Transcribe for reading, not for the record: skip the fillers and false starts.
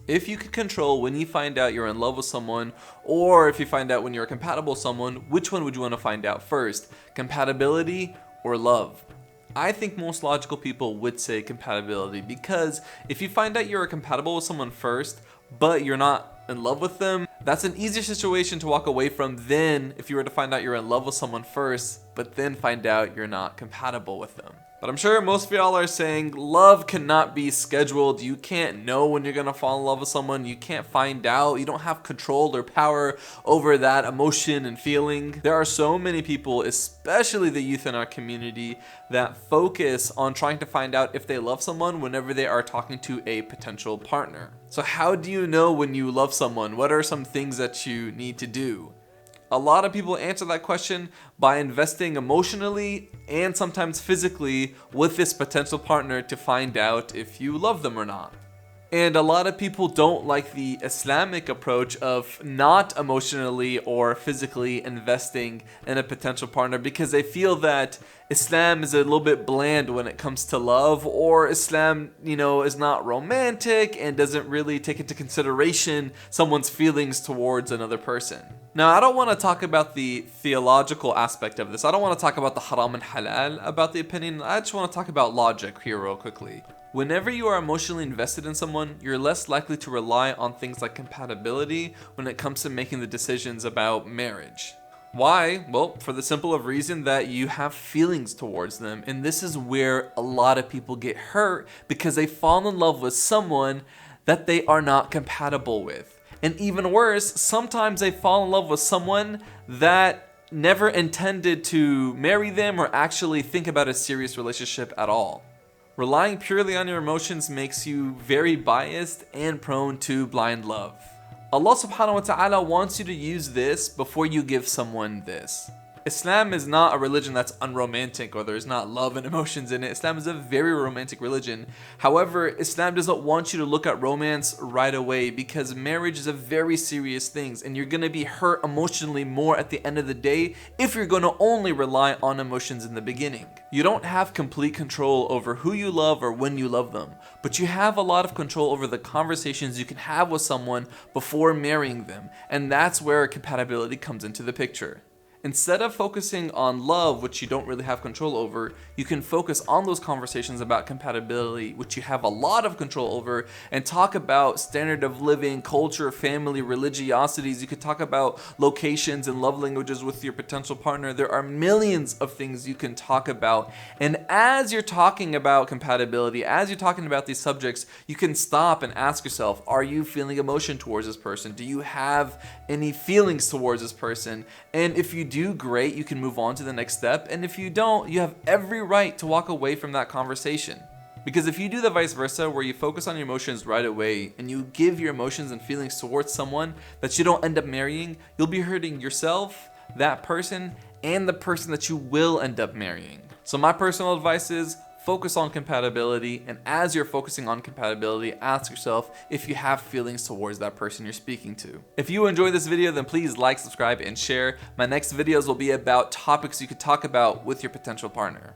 If you could control when you find out you're in love with someone, or if you find out when you're compatible with someone, which one would you want to find out first? Compatibility or love? I think most logical people would say compatibility, because if you find out you're compatible with someone first, but you're not in love with them, that's an easier situation to walk away from than if you were to find out you're in love with someone first, but then find out you're not compatible with them. But I'm sure most of y'all are saying love cannot be scheduled. You can't know when you're gonna fall in love with someone. You can't find out. You don't have control or power over that emotion and feeling. There are so many people, especially the youth in our community, that focus on trying to find out if they love someone whenever they are talking to a potential partner. So how do you know when you love someone? What are some things that you need to do? A lot of people answer that question by investing emotionally and sometimes physically with this potential partner to find out if you love them or not. And a lot of people don't like the Islamic approach of not emotionally or physically investing in a potential partner, because they feel that Islam is a little bit bland when it comes to love, or Islam, is not romantic and doesn't really take into consideration someone's feelings towards another person. Now, I don't want to talk about the theological aspect of this. I don't want to talk about the haram and halal about the opinion. I just want to talk about logic here real quickly. Whenever you are emotionally invested in someone, you're less likely to rely on things like compatibility when it comes to making the decisions about marriage. Why? Well, for the simple of reason that you have feelings towards them. And this is where a lot of people get hurt, because they fall in love with someone that they are not compatible with. And even worse, sometimes they fall in love with someone that never intended to marry them or actually think about a serious relationship at all. Relying purely on your emotions makes you very biased and prone to blind love. Allah subhanahu wa ta'ala wants you to use this before you give someone this. Islam is not a religion that's unromantic or there's not love and emotions in it. Islam is a very romantic religion. However, Islam doesn't want you to look at romance right away, because marriage is a very serious thing and you're going to be hurt emotionally more at the end of the day if you're going to only rely on emotions in the beginning. You don't have complete control over who you love or when you love them, but you have a lot of control over the conversations you can have with someone before marrying them, and that's where compatibility comes into the picture. Instead of focusing on love, which you don't really have control over, you can focus on those conversations about compatibility, which you have a lot of control over, and talk about standard of living, culture, family, religiosities. You could talk about locations and love languages with your potential partner. There are millions of things you can talk about. And as you're talking about compatibility, as you're talking about these subjects, you can stop and ask yourself, are you feeling emotion towards this person? Do you have any feelings towards this person? And if you do, great, you can move on to the next step. And if you don't, you have every right to walk away from that conversation. Because if you do the vice versa, where you focus on your emotions right away and you give your emotions and feelings towards someone that you don't end up marrying, you'll be hurting yourself, that person, and the person that you will end up marrying. So my personal advice is focus on compatibility, and as you're focusing on compatibility, ask yourself if you have feelings towards that person you're speaking to. If you enjoyed this video, then please like, subscribe, and share. My next videos will be about topics you could talk about with your potential partner.